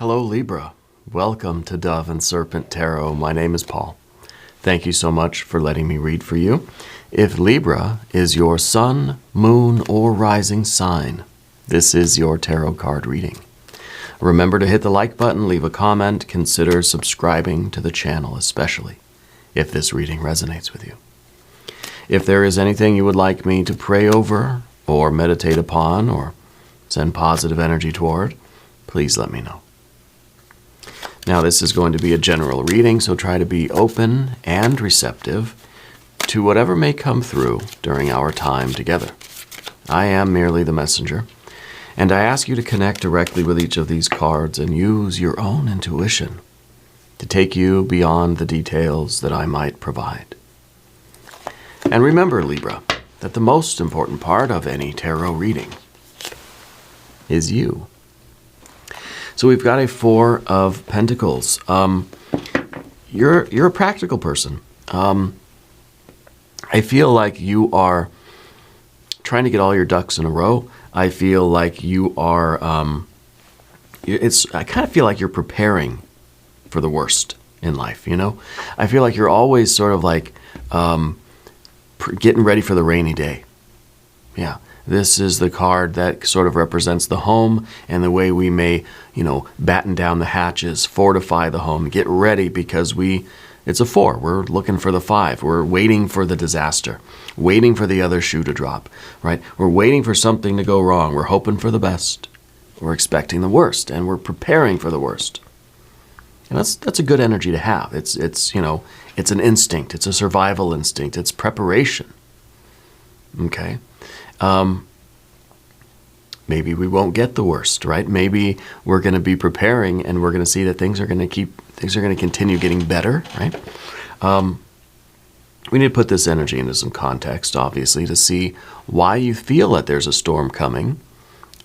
Hello Libra, welcome to Dove and Serpent Tarot. My name is Paul. Thank you so much for letting me read for you. If Libra is your sun, moon, or rising sign, this is your tarot card reading. Remember to hit the like button, leave a comment, consider subscribing to the channel, especially if this reading resonates with you. If there is anything you would like me to pray over or meditate upon or send positive energy toward, please let me know. Now, this is going to be a general reading, so try to be open and receptive to whatever may come through during our time together. I am merely the messenger, and I ask you to connect directly with each of these cards and use your own intuition to take you beyond the details that I might provide. And remember, Libra, that the most important part of any tarot reading is you. So we've got a Four of Pentacles. You're a practical person. I feel like you are trying to get all your ducks in a row. I feel like you are. I kind of feel like you're preparing for the worst in life. You know, I feel like you're always sort of like getting ready for the rainy day. Yeah. This is the card that sort of represents the home and the way we may, batten down the hatches, fortify the home, get ready because it's a 4. We're looking for the 5. We're waiting for the disaster, waiting for the other shoe to drop, right? We're waiting for something to go wrong. We're hoping for the best. We're expecting the worst, and we're preparing for the worst. And that's a good energy to have. It's an instinct. It's a survival instinct. It's preparation. Okay? Maybe we won't get the worst, right? Maybe we're going to be preparing and we're going to see that things are going to continue getting better, right? We need to put this energy into some context, obviously, to see why you feel that there's a storm coming,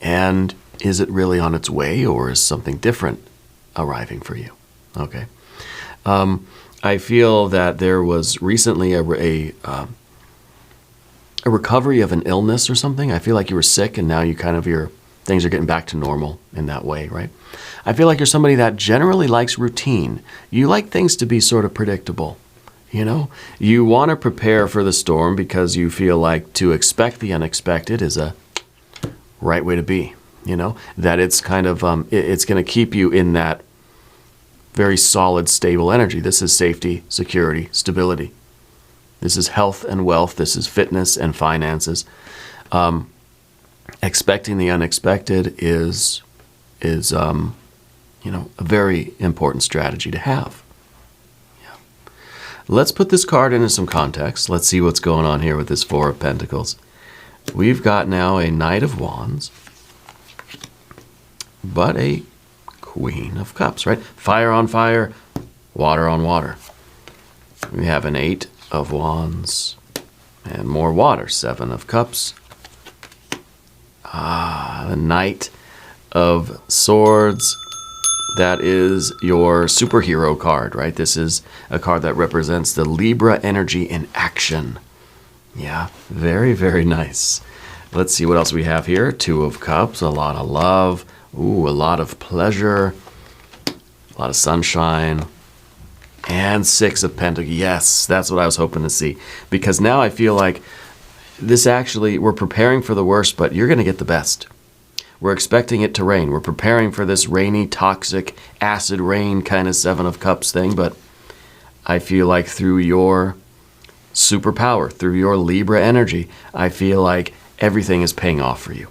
and is it really on its way, or is something different arriving for you? Okay. I feel that there was recently a recovery of an illness or something. I feel like you were sick and now your things are getting back to normal in that way, right? I feel like you're somebody that generally likes routine. You like things to be sort of predictable, You want to prepare for the storm because you feel like to expect the unexpected is a right way to be, That it's kind of, it's going to keep you in that very solid, stable energy. This is safety, security, stability. This is health and wealth. This is fitness and finances. Expecting the unexpected is a very important strategy to have. Yeah. Let's put this card into some context. Let's see what's going on here with this Four of Pentacles. We've got now a Knight of Wands, but a Queen of Cups, right? Fire on fire, water on water. We have an Eight of Wands and more water. 7 of Cups. The Knight of Swords. That is your superhero card, right? This is a card that represents the Libra energy in action. Yeah, very, very nice. Let's see what else we have here. 2 of Cups, a lot of love. Ooh, a lot of pleasure. A lot of sunshine. And 6 of Pentacles. Yes, that's what I was hoping to see. Because now I feel like we're preparing for the worst, but you're going to get the best. We're expecting it to rain. We're preparing for this rainy, toxic, acid rain kind of 7 of Cups thing. But I feel like through your superpower, through your Libra energy, I feel like everything is paying off for you.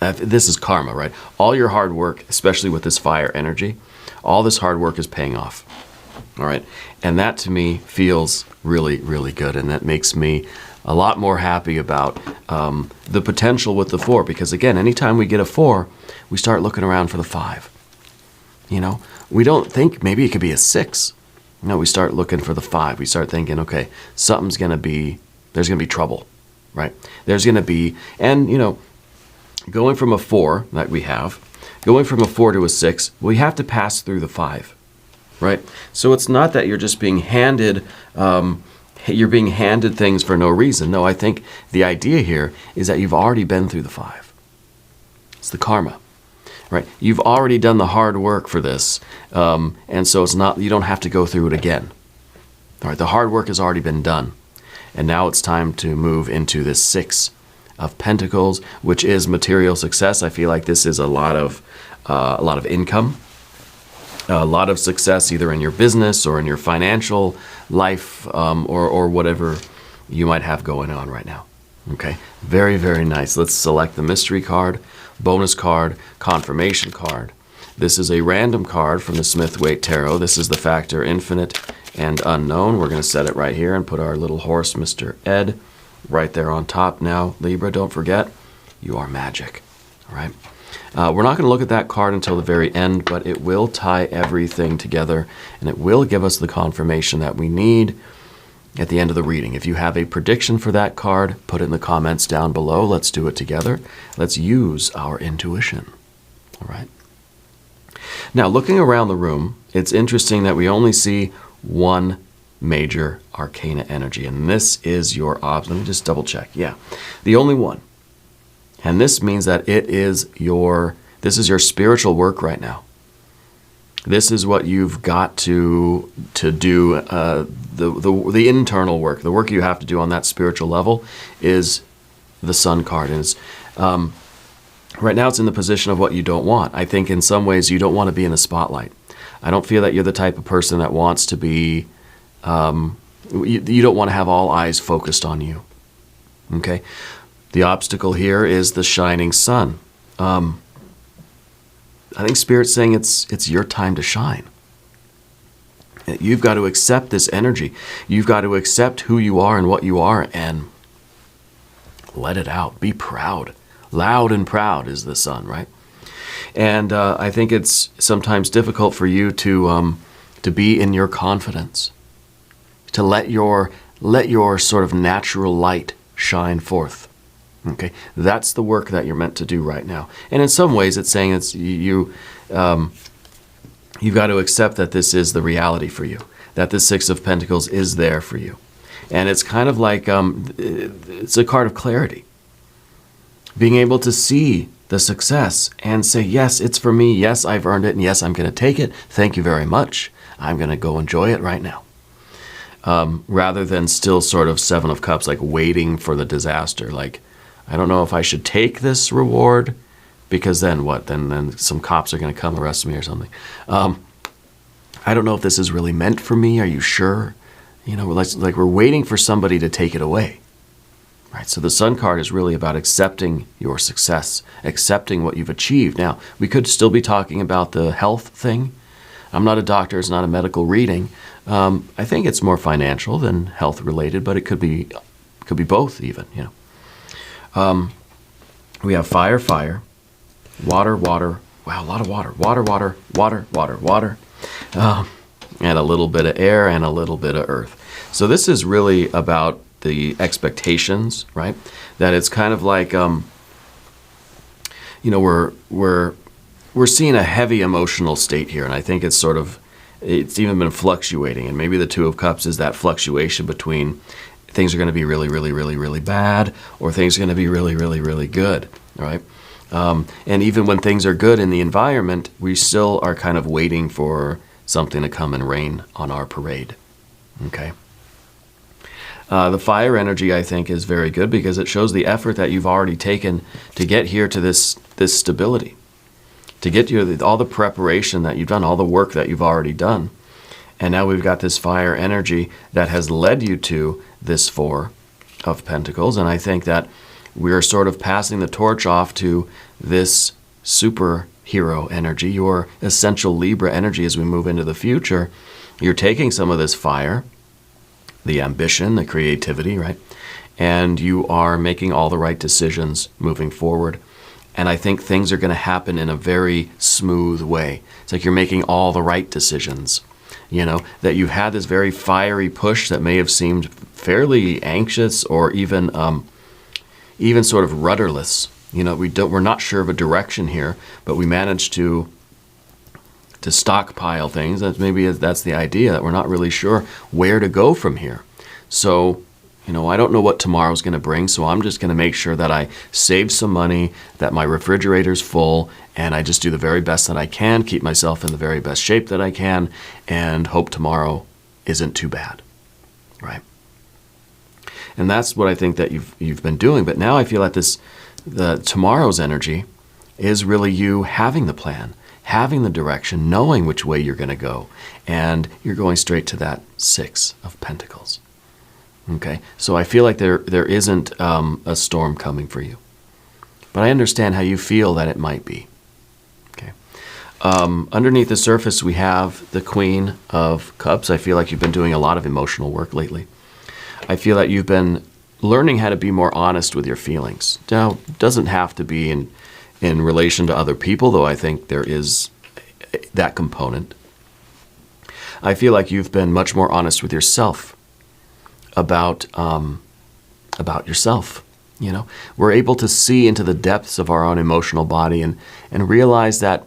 This is karma, right? All your hard work, especially with this fire energy, all this hard work is paying off. All right. And that to me feels really, really good. And that makes me a lot more happy about the potential with the 4. Because again, anytime we get a 4, we start looking around for the 5. We don't think maybe it could be a 6. No, we start looking for the 5. We start thinking, okay, there's going to be trouble, right? There's going to be, and going from a 4 that we have, going from a 4 to a 6, we have to pass through the 5. Right? So it's not that you're just being handed things for no reason. No, I think the idea here is that you've already been through the 5. It's the karma. right? You've already done the hard work for this, and so you don't have to go through it again. All right, the hard work has already been done, and now it's time to move into this Six of Pentacles, which is material success. I feel like this is a lot of income, a lot of success either in your business or in your financial life, or whatever you might have going on right now. Okay, very, very nice. Let's select the mystery card, bonus card, confirmation card. This is a random card from the Smith-Waite Tarot. This is the factor infinite and unknown. We're going to set it right here and put our little horse, Mr. Ed, right there on top. Now, Libra, don't forget, you are magic. All right. We're not going to look at that card until the very end, but it will tie everything together, and it will give us the confirmation that we need at the end of the reading. If you have a prediction for that card, put it in the comments down below. Let's do it together. Let's use our intuition. All right. Now, looking around the room, it's interesting that we only see one major arcana energy, and this is your let me just double check. Yeah, the only one. And this means that this is your spiritual work right now. This is what you've got to do. The internal work, the work you have to do on that spiritual level, is the Sun card. And it's, right now it's in the position of what you don't want. I think in some ways you don't want to be in the spotlight. I don't feel that you're the type of person that wants to be, you don't want to have all eyes focused on you. Okay? The obstacle here is the shining sun. I think Spirit's saying it's your time to shine. You've got to accept this energy. You've got to accept who you are and what you are and let it out. Be proud. Loud and proud is the sun, right? And I think it's sometimes difficult for you to be in your confidence, to let your sort of natural light shine forth. Okay, that's the work that you're meant to do right now. And in some ways, it's saying you've got to accept that this is the reality for you, that the Six of Pentacles is there for you. And it's kind of like, it's a card of clarity. Being able to see the success and say, yes, it's for me. Yes, I've earned it. And yes, I'm going to take it. Thank you very much. I'm going to go enjoy it right now. Rather than still sort of Seven of Cups, like waiting for the disaster. Like, I don't know if I should take this reward, because then what? Then some cops are going to come arrest me or something. I don't know if this is really meant for me. Are you sure? You know, like we're waiting for somebody to take it away. Right? So the Sun card is really about accepting your success, accepting what you've achieved. Now, we could still be talking about the health thing. I'm not a doctor. It's not a medical reading. I think it's more financial than health related, but it could be both even, you know. We have fire, fire, water, water. Wow, a lot of water. Water, water, water, water, water. And a little bit of air and a little bit of earth. So this is really about the expectations, right? That it's kind of like, you know, we're seeing a heavy emotional state here. And I think it's even been fluctuating. And maybe the Two of Cups is that fluctuation between things are going to be really, really, really, really bad, or things are going to be really, really, really good, right? And even when things are good in the environment, we still are kind of waiting for something to come and rain on our parade, okay? The fire energy, I think, is very good because it shows the effort that you've already taken to get here to this stability, to get you all the preparation that you've done, all the work that you've already done. And now we've got this fire energy that has led you to this Four of Pentacles. And I think that we're sort of passing the torch off to this superhero energy, your essential Libra energy as we move into the future. You're taking some of this fire, the ambition, the creativity, right? And you are making all the right decisions moving forward. And I think things are going to happen in a very smooth way. It's like you're making all the right decisions. You know, that you had this very fiery push that may have seemed fairly anxious or even sort of rudderless. You know, we're not sure of a direction here, but we managed to stockpile things. That's the idea, that we're not really sure where to go from here. So I don't know what tomorrow's going to bring, so I'm just going to make sure that I save some money, that my refrigerator's full, and I just do the very best that I can, keep myself in the very best shape that I can, and hope tomorrow isn't too bad, right? And that's what I think that you've been doing. But now I feel like the tomorrow's energy is really you having the plan, having the direction, knowing which way you're going to go, and you're going straight to that 6 of Pentacles. Okay, so I feel like there isn't a storm coming for you, but I understand how you feel that it might be. Okay, underneath the surface we have the Queen of Cups. I feel like you've been doing a lot of emotional work lately. I feel that you've been learning how to be more honest with your feelings. Now, it doesn't have to be in relation to other people, though I think there is that component. I feel like you've been much more honest with yourself about yourself. We're able to see into the depths of our own emotional body and realize that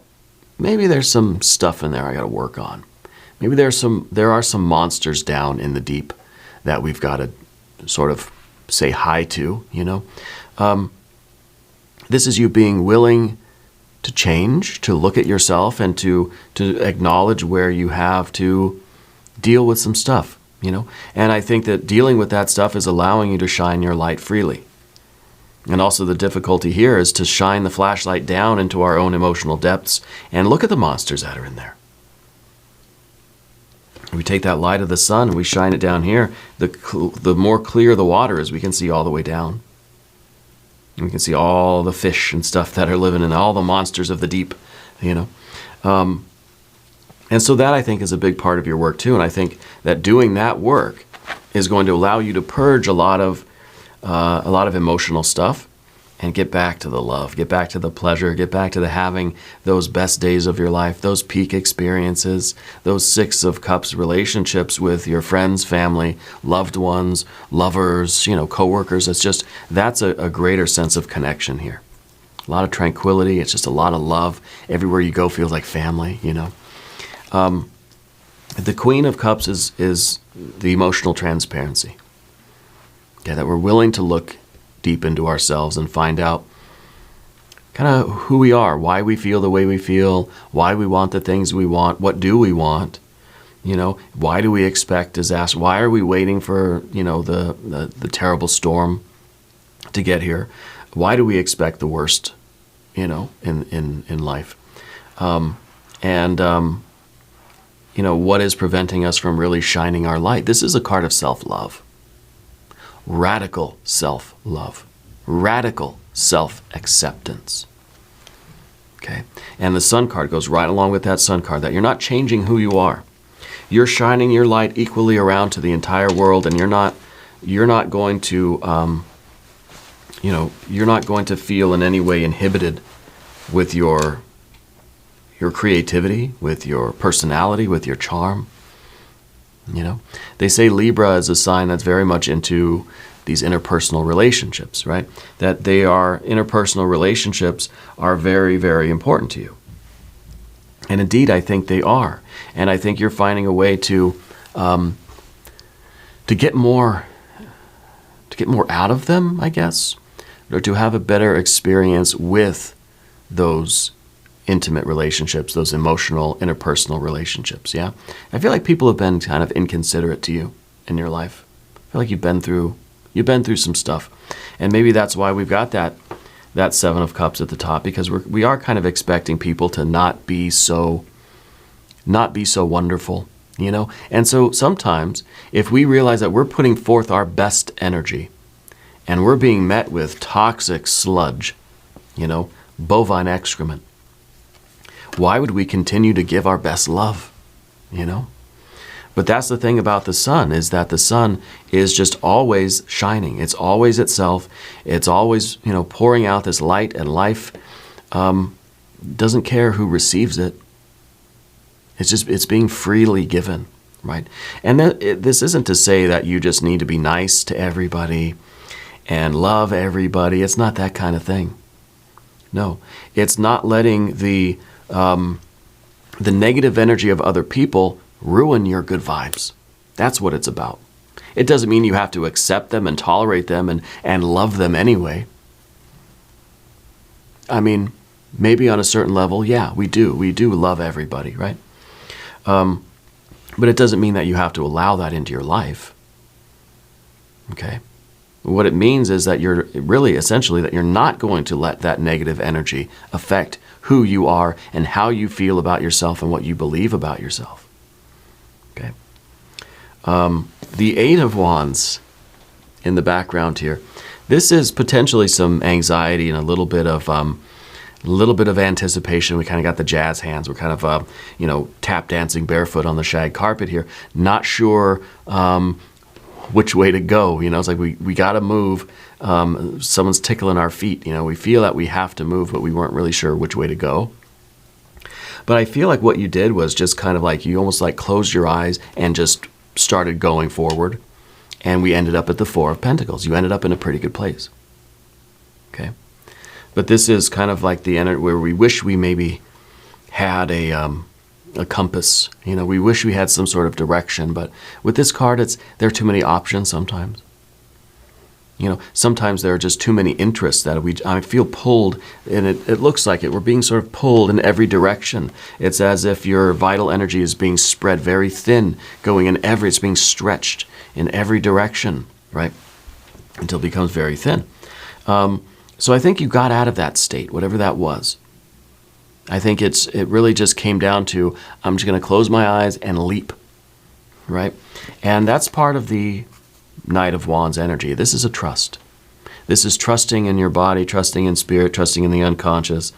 maybe there's some stuff in there I got to work on. Maybe there are some monsters down in the deep that we've got to sort of say hi to. This is you being willing to change, to look at yourself, and to acknowledge where you have to deal with some stuff. And I think that dealing with that stuff is allowing you to shine your light freely. And also the difficulty here is to shine the flashlight down into our own emotional depths and look at the monsters that are in there. We take that light of the sun and we shine it down here. The more clear the water is, we can see all the way down. And we can see all the fish and stuff that are living in, all the monsters of the deep, And so that, I think, is a big part of your work, too. And I think that doing that work is going to allow you to purge a lot of emotional stuff and get back to the love, get back to the pleasure, get back to the having those best days of your life, those peak experiences, those 6 of Cups relationships with your friends, family, loved ones, lovers, coworkers. That's a greater sense of connection here. A lot of tranquility. It's just a lot of love. Everywhere you go feels like family, The Queen of Cups is the emotional transparency. Okay, that we're willing to look deep into ourselves and find out kind of who we are, why we feel the way we feel, why we want the things we want, what do we want, why do we expect disaster, why are we waiting for, the terrible storm to get here, why do we expect the worst, in life, what is preventing us from really shining our light. This is a card of self-love. Radical self-love. Radical self-acceptance. Okay? And the Sun card goes right along with that Sun card, that you're not changing who you are. You're shining your light equally around to the entire world, and you're not going to you're not going to feel in any way inhibited with your creativity, with your personality, with your charm. They say Libra is a sign that's very much into these interpersonal relationships, right? That interpersonal relationships are very, very important to you. And indeed, I think they are. And I think you're finding a way to get more out of them, I guess, or to have a better experience with those intimate relationships, those emotional, interpersonal relationships, yeah? I feel like people have been kind of inconsiderate to you in your life. I feel like you've been through some stuff. And maybe that's why we've got that 7 of Cups at the top, because we are kind of expecting people to not be so wonderful, And so sometimes if we realize that we're putting forth our best energy and we're being met with toxic sludge, bovine excrement, why would we continue to give our best love, But that's the thing about the sun, is that the sun is just always shining. It's always itself. It's always, pouring out this light and life. Doesn't care who receives it. It's being freely given, right? And this isn't to say that you just need to be nice to everybody and love everybody. It's not that kind of thing. No, it's not letting the negative energy of other people ruin your good vibes. That's what it's about. It doesn't mean you have to accept them and tolerate them and love them anyway. I mean, maybe on a certain level, yeah, we do. We do love everybody, right? But it doesn't mean that you have to allow that into your life. Okay? What it means is that you're really, essentially, that you're not going to let that negative energy affect who you are and how you feel about yourself and what you believe about yourself. Okay? The Eight of Wands in the background here. This is potentially some anxiety and a little bit of anticipation. We kind of got the jazz hands. We're kind of, tap dancing barefoot on the shag carpet here. Not sure which way to go. It's like we got to move. Someone's tickling our feet. We feel that we have to move, but we weren't really sure which way to go. But I feel like what you did was just kind of like you almost like closed your eyes and just started going forward. And we ended up at the Four of Pentacles. You ended up in a pretty good place. Okay? But this is kind of like the energy where we wish we maybe had a compass. We wish we had some sort of direction. But with this card, there are too many options sometimes. Sometimes there are just too many interests that I feel pulled, and it looks like it. We're being sort of pulled in every direction. It's as if your vital energy is being spread very thin, it's being stretched in every direction, right? Until it becomes very thin. So I think you got out of that state, whatever that was. I think it really just came down to, I'm just going to close my eyes and leap, right? And that's part of the Knight of Wands energy. This is a trust. This is trusting in your body, trusting in spirit, trusting in the unconscious.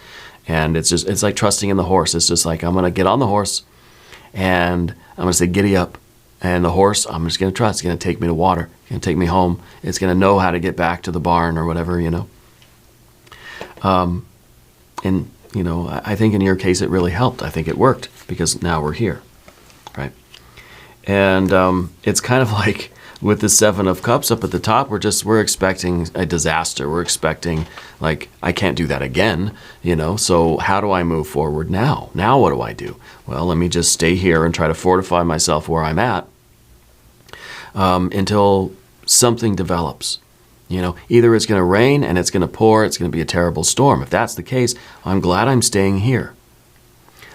And it's like trusting in the horse. It's just like, I'm going to get on the horse and I'm going to say, giddy up. And the horse, I'm just going to trust. It's going to take me to water. It's going to take me home. It's going to know how to get back to the barn or whatever, I think in your case it really helped. I think it worked because now we're here, right? And it's kind of like with the Seven of Cups up at the top, we're expecting a disaster. We're expecting, like, I can't do that again, so how do I move forward now? Now what do I do? Well, let me just stay here and try to fortify myself where I'm at until something develops. Either it's going to rain and it's going to pour, it's going to be a terrible storm. If that's the case, I'm glad I'm staying here.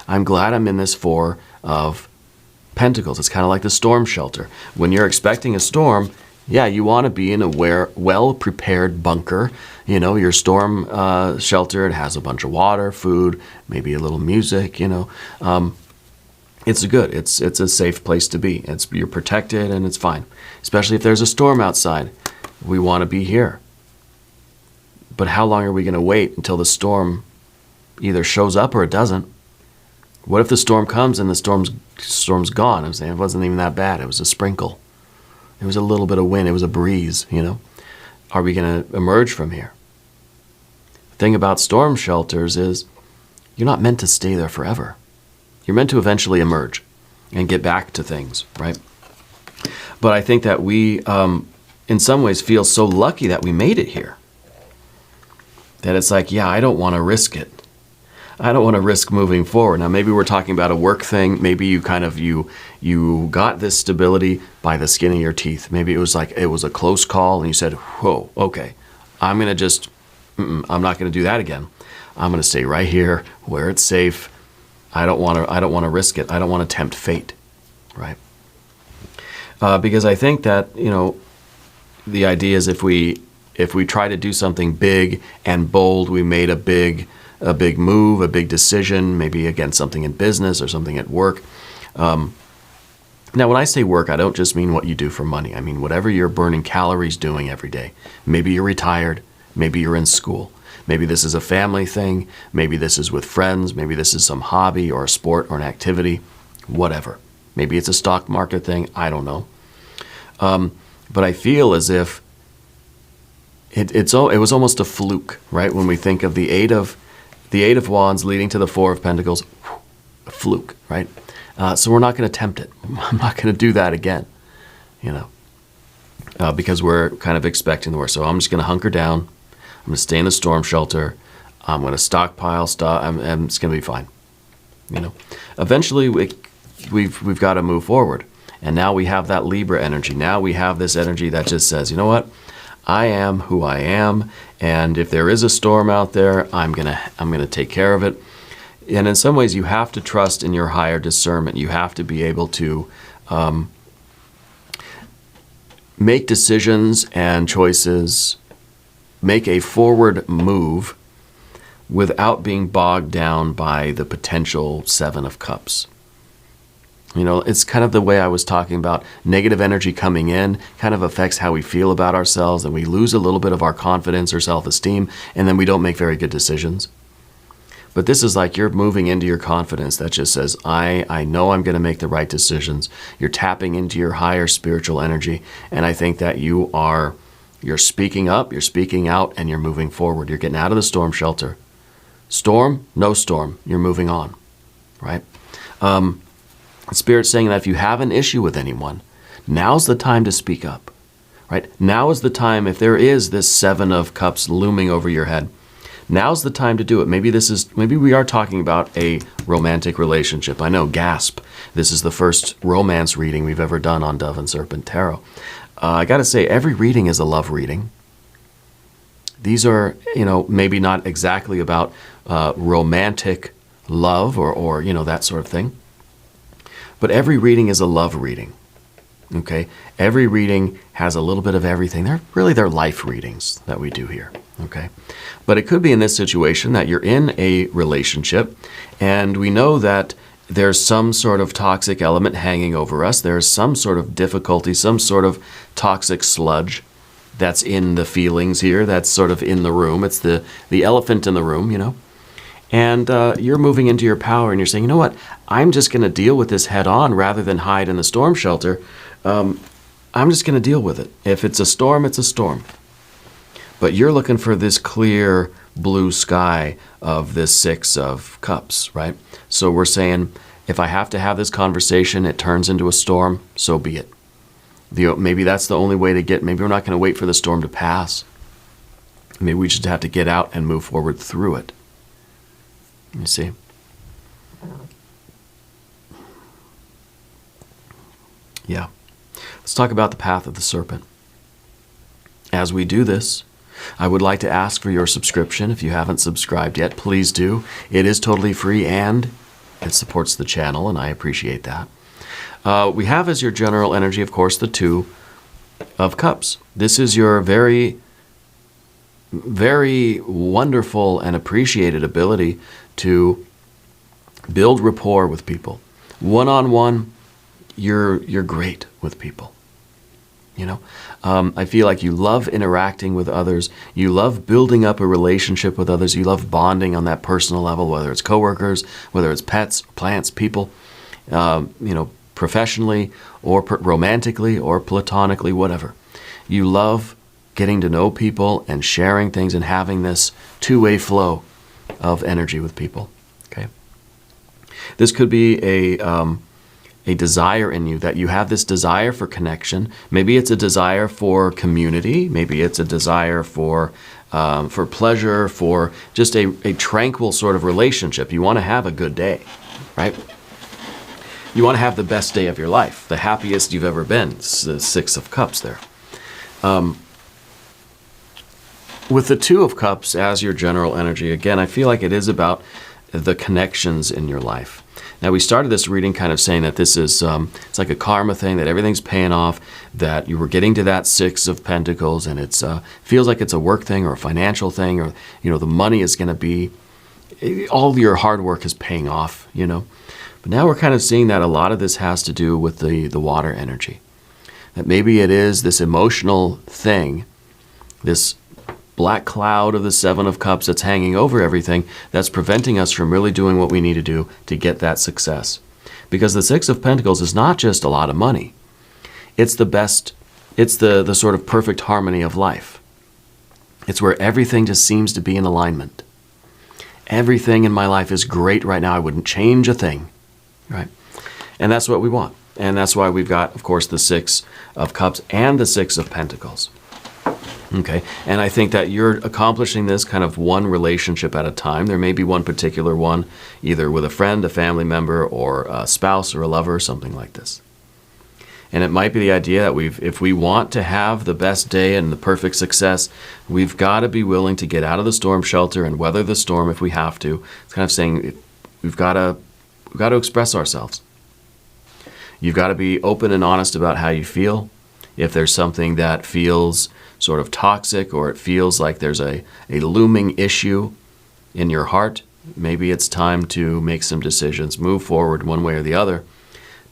I'm glad I'm in this Four of Pentacles. It's kind of like the storm shelter. When you're expecting a storm, yeah, you want to be in a well-prepared bunker. Your storm shelter, it has a bunch of water, food, maybe a little music, It's good. It's a safe place to be. You're protected and it's fine. Especially if there's a storm outside. We want to be here. But how long are we going to wait until the storm either shows up or it doesn't? What if the storm comes and the storm's gone? I'm saying it wasn't even that bad. It was a sprinkle. It was a little bit of wind. It was a breeze, Are we going to emerge from here? The thing about storm shelters is you're not meant to stay there forever. You're meant to eventually emerge and get back to things, right? But I think that we, in some ways, feel so lucky that we made it here. That it's like, yeah, I don't want to risk it. I don't want to risk moving forward. Now, maybe we're talking about a work thing. Maybe you got this stability by the skin of your teeth. Maybe it was a close call and you said, whoa, okay, I'm not going to do that again. I'm going to stay right here where it's safe. I don't want to risk it. I don't want to tempt fate, right? Because I think that, the idea is if we try to do something big and bold, we made a big move, a big decision, maybe against something in business or something at work. Now, when I say work, I don't just mean what you do for money. I mean whatever you're burning calories doing every day. Maybe you're retired. Maybe you're in school. Maybe this is a family thing. Maybe this is with friends. Maybe this is some hobby or a sport or an activity, whatever. Maybe it's a stock market thing. I don't know. But I feel as if it was almost a fluke, right? When we think of the Eight of Wands leading to the Four of Pentacles, a fluke, right? So we're not going to tempt it. I'm not going to do that again, because we're kind of expecting the worst. So I'm just going to hunker down. I'm going to stay in the storm shelter. I'm going to stockpile stuff, and it's going to be fine. Eventually we've got to move forward. And now we have that Libra energy. Now we have this energy that just says, you know what? I am who I am, and if there is a storm out there, I'm gonna take care of it. And in some ways, you have to trust in your higher discernment. You have to be able to make decisions and choices, make a forward move without being bogged down by the potential Seven of Cups. You know, it's kind of the way I was talking about negative energy coming in kind of affects how we feel about ourselves, and we lose a little bit of our confidence or self-esteem, and then we don't make very good decisions. But this is like you're moving into your confidence that just says, I know I'm going to make the right decisions. You're tapping into your higher spiritual energy, and I think that you're speaking up, you're speaking out, and you're moving forward. You're getting out of the storm shelter. Storm, no storm, you're moving on, right? Spirit's saying that if you have an issue with anyone, now's the time to speak up, right? Now is the time, if there is this Seven of Cups looming over your head, now's the time to do it. Maybe we are talking about a romantic relationship. I know, gasp. This is the first romance reading we've ever done on Dove and Serpent Tarot. I got to say, every reading is a love reading. These are, maybe not exactly about romantic love or that sort of thing. But every reading is a love reading, okay? Every reading has a little bit of everything. They're life readings that we do here, okay? But it could be in this situation that you're in a relationship, and we know that there's some sort of toxic element hanging over us. There's some sort of difficulty, some sort of toxic sludge that's in the feelings here, that's sort of in the room. It's the elephant in the room, And you're moving into your power, and you're saying, you know what? I'm just going to deal with this head on rather than hide in the storm shelter. I'm just going to deal with it. If it's a storm, it's a storm. But you're looking for this clear blue sky of this Six of Cups, right? So we're saying, if I have to have this conversation, it turns into a storm, so be it. Maybe that's the only way to maybe we're not going to wait for the storm to pass. Maybe we just have to get out and move forward through it. You see? Yeah. Let's talk about the path of the serpent. As we do this, I would like to ask for your subscription. If you haven't subscribed yet, please do. It is totally free, and it supports the channel, and I appreciate that. We have as your general energy, of course, the Two of Cups. This is your very, very wonderful and appreciated ability to build rapport with people. One-on-one, you're great with people. I feel like you love interacting with others. You love building up a relationship with others. You love bonding on that personal level, whether it's coworkers, whether it's pets, plants, people, professionally or romantically or platonically, whatever. You love getting to know people and sharing things and having this two-way flow of energy with people. Okay. This could be a desire in you, that you have this desire for connection. Maybe it's a desire for community. Maybe it's a desire for pleasure, for just a tranquil sort of relationship. You want to have a good day, right? You want to have the best day of your life, the happiest you've ever been. It's the Six of Cups there. With the Two of Cups as your general energy, again, I feel like it is about the connections in your life. Now, we started this reading kind of saying that this is, it's like a karma thing, that everything's paying off, that you were getting to that Six of Pentacles, and it's feels like it's a work thing or a financial thing, or, the money is going to be, all your hard work is paying off, But now we're kind of seeing that a lot of this has to do with the water energy. That maybe it is this emotional thing, this black cloud of the Seven of Cups that's hanging over everything, that's preventing us from really doing what we need to do to get that success. Because the Six of Pentacles is not just a lot of money. It's the best, it's the sort of perfect harmony of life. It's where everything just seems to be in alignment. Everything in my life is great right now. I wouldn't change a thing, right? And that's what we want. And that's why we've got, of course, the Six of Cups and the Six of Pentacles. Okay, and I think that you're accomplishing this kind of one relationship at a time. There may be one particular one, either with a friend, a family member, or a spouse or a lover, or something like this. And it might be the idea that if we want to have the best day and the perfect success, we've got to be willing to get out of the storm shelter and weather the storm if we have to. It's kind of saying we've got to express ourselves. You've got to be open and honest about how you feel. If there's something that feels sort of toxic, or it feels like there's a looming issue in your heart, maybe it's time to make some decisions, move forward one way or the other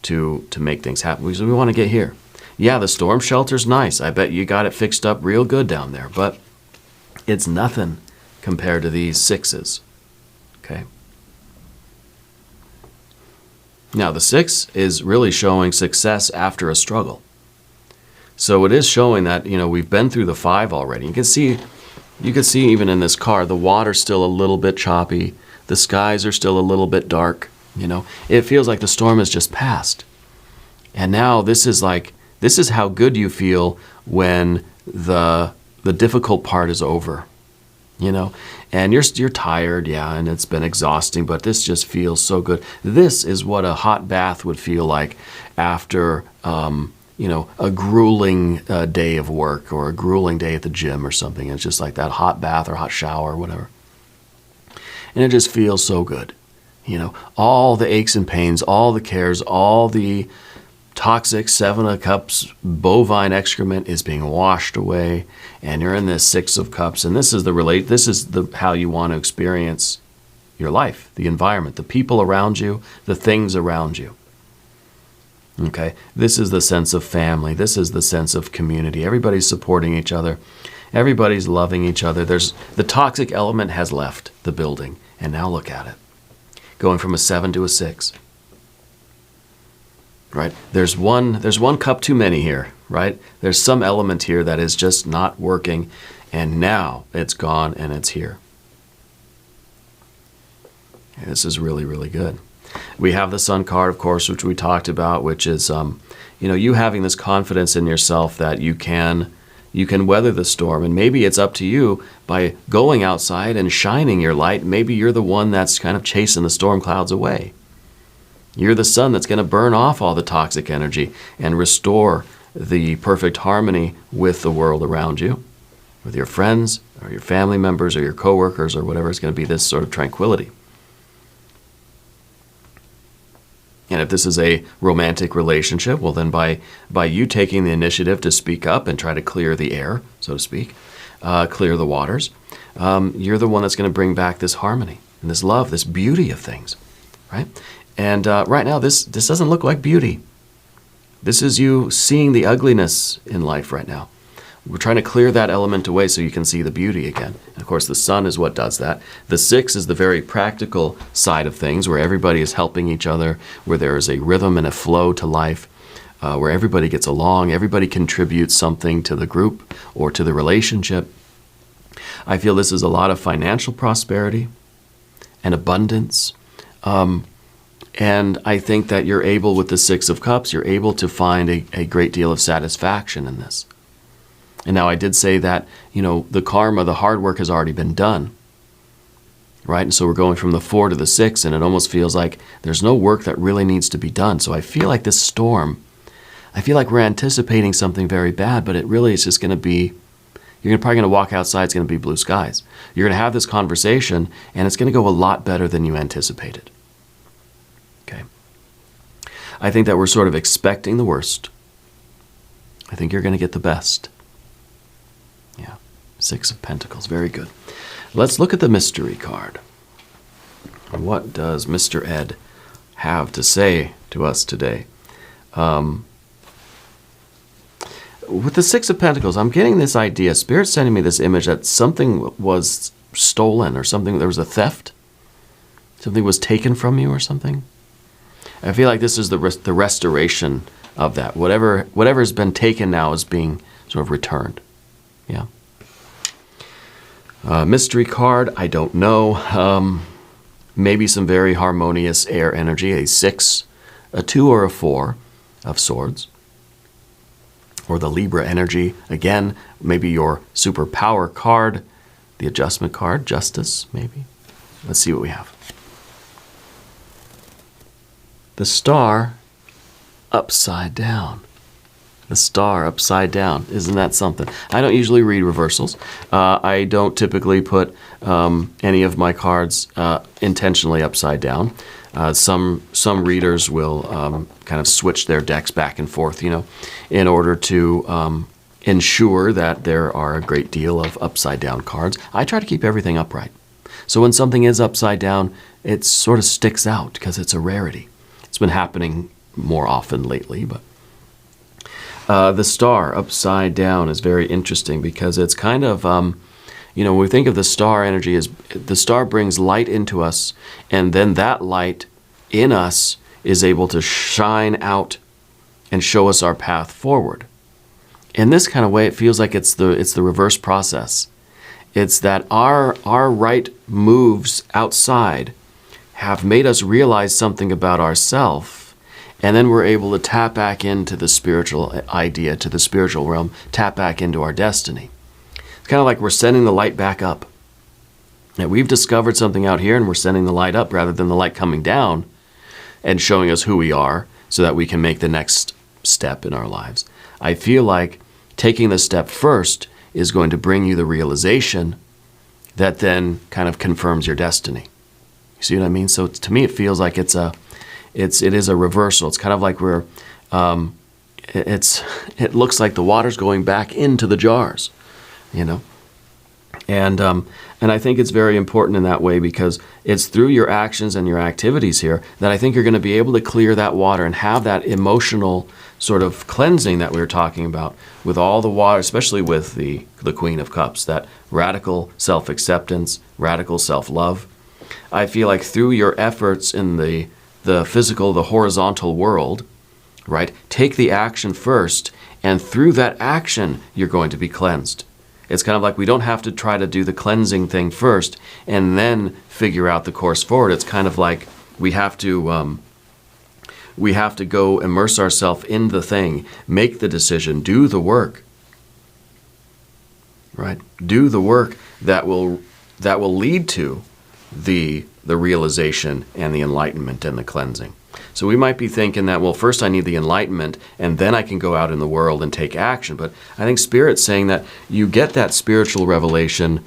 to make things happen. Because we want to get here. Yeah, the storm shelter's nice. I bet you got it fixed up real good down there, but it's nothing compared to these sixes. Okay. Now, the 6 is really showing success after a struggle. So it is showing that, we've been through the 5 already. You can see even in this card, the water's still a little bit choppy. The skies are still a little bit dark. It feels like the storm has just passed. And now this is how good you feel when the difficult part is over. And you're tired, yeah, and it's been exhausting, but this just feels so good. This is what a hot bath would feel like after, a grueling day of work, or a grueling day at the gym or something. It's just like that hot bath or hot shower or whatever. And it just feels so good. All the aches and pains, all the cares, all the toxic 7 of Cups bovine excrement is being washed away, and you're in this 6 of Cups, and this is how you want to experience your life, the environment, the people around you, the things around you. Okay, this is the sense of family. This is the sense of community. Everybody's supporting each other. Everybody's loving each other. The toxic element has left the building, and now look at it, going from a 7 to a 6. Right? There's one cup too many here, right? There's some element here that is just not working, and now it's gone and it's here. And this is really, really good. We have the Sun card, of course, which we talked about, which is, you having this confidence in yourself that you can weather the storm. And maybe it's up to you by going outside and shining your light. Maybe you're the one that's kind of chasing the storm clouds away. You're the sun that's going to burn off all the toxic energy and restore the perfect harmony with the world around you, with your friends or your family members or your coworkers or whatever. It's going to be this sort of tranquility. And if this is a romantic relationship, well then by you taking the initiative to speak up and try to clear the air, so to speak, clear the waters, you're the one that's going to bring back this harmony and this love, this beauty of things, right? And right now, this doesn't look like beauty. This is you seeing the ugliness in life right now. We're trying to clear that element away so you can see the beauty again. And of course, the sun is what does that. The 6 is the very practical side of things, where everybody is helping each other, where there is a rhythm and a flow to life, where everybody gets along, everybody contributes something to the group or to the relationship. I feel this is a lot of financial prosperity and abundance. And I think that you're able, with the 6 of Cups, you're able to find a great deal of satisfaction in this. And now I did say that, the karma, the hard work has already been done, right? And so we're going from the 4 to the 6, and it almost feels like there's no work that really needs to be done. So I feel like this storm, I feel like we're anticipating something very bad, but it really is just going to be, you're probably going to walk outside, it's going to be blue skies. You're going to have this conversation, and it's going to go a lot better than you anticipated. Okay. I think that we're sort of expecting the worst. I think you're going to get the best. Yeah. 6 of Pentacles. Very good. Let's look at the mystery card. What does Mr. Ed have to say to us today? With the 6 of Pentacles, I'm getting this idea. Spirit's sending me this image that something was stolen, or something, there was a theft. Something was taken from you or something. I feel like this is the restoration of that. Whatever has been taken now is being sort of returned. Yeah. Mystery card, I don't know. Maybe some very harmonious air energy. A 6, a 2, or a 4 of swords. Or the Libra energy. Again, maybe your superpower card. The adjustment card, justice, maybe. Let's see what we have. The star upside down. The star upside down. Isn't that something? I don't usually read reversals. I don't typically put any of my cards intentionally upside down. Some readers will kind of switch their decks back and forth, in order to ensure that there are a great deal of upside down cards. I try to keep everything upright. So when something is upside down, it sort of sticks out because it's a rarity. It's been happening more often lately, but the star upside down is very interesting because it's kind of, when we think of the star energy, as the star brings light into us, and then that light in us is able to shine out and show us our path forward. In this kind of way, it feels like it's the reverse process. It's that our right moves outside have made us realize something about ourselves, and then we're able to tap back into the spiritual idea, to the spiritual realm, tap back into our destiny. It's kind of like we're sending the light back up. Now, we've discovered something out here, and we're sending the light up rather than the light coming down and showing us who we are so that we can make the next step in our lives. I feel like taking the step first is going to bring you the realization that then kind of confirms your destiny. You see what I mean? So to me, it feels like it is a reversal. It's kind of like it looks like the water's going back into the jars, And I think it's very important in that way because it's through your actions and your activities here that I think you're going to be able to clear that water and have that emotional sort of cleansing that we were talking about with all the water, especially with the Queen of Cups, that radical self-acceptance, radical self-love. I feel like through your efforts in the physical, the horizontal world, right, take the action first, and through that action, you're going to be cleansed. It's kind of like we don't have to try to do the cleansing thing first and then figure out the course forward. It's kind of like we have to go immerse ourselves in the thing, make the decision, do the work, right? Do the work that will lead to the realization and the enlightenment and the cleansing. So we might be thinking that, well, first I need the enlightenment, and then I can go out in the world and take action. But I think Spirit's saying that you get that spiritual revelation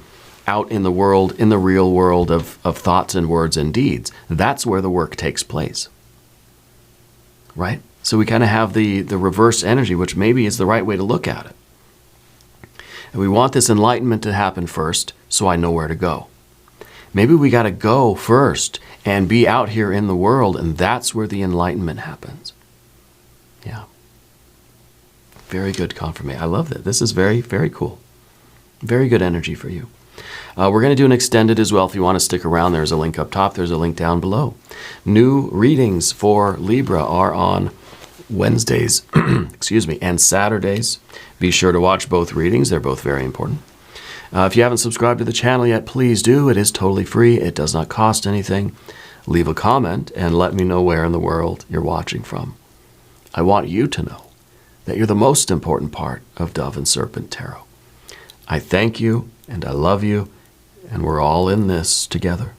out in the world, in the real world of thoughts and words and deeds. That's where the work takes place. Right? So we kind of have the reverse energy, which maybe is the right way to look at it. And we want this enlightenment to happen first, so I know where to go. Maybe we got to go first and be out here in the world, and that's where the enlightenment happens. Yeah. Very good confirmation. I love that. This is very, very cool. Very good energy for you. We're going to do an extended as well. If you want to stick around, there's a link up top. There's a link down below. New readings for Libra are on Wednesdays, and Saturdays. Be sure to watch both readings. They're both very important. If you haven't subscribed to the channel yet, please do. It is totally free. It does not cost anything. Leave a comment and let me know where in the world you're watching from. I want you to know that you're the most important part of Dove and Serpent Tarot. I thank you and I love you, and we're all in this together.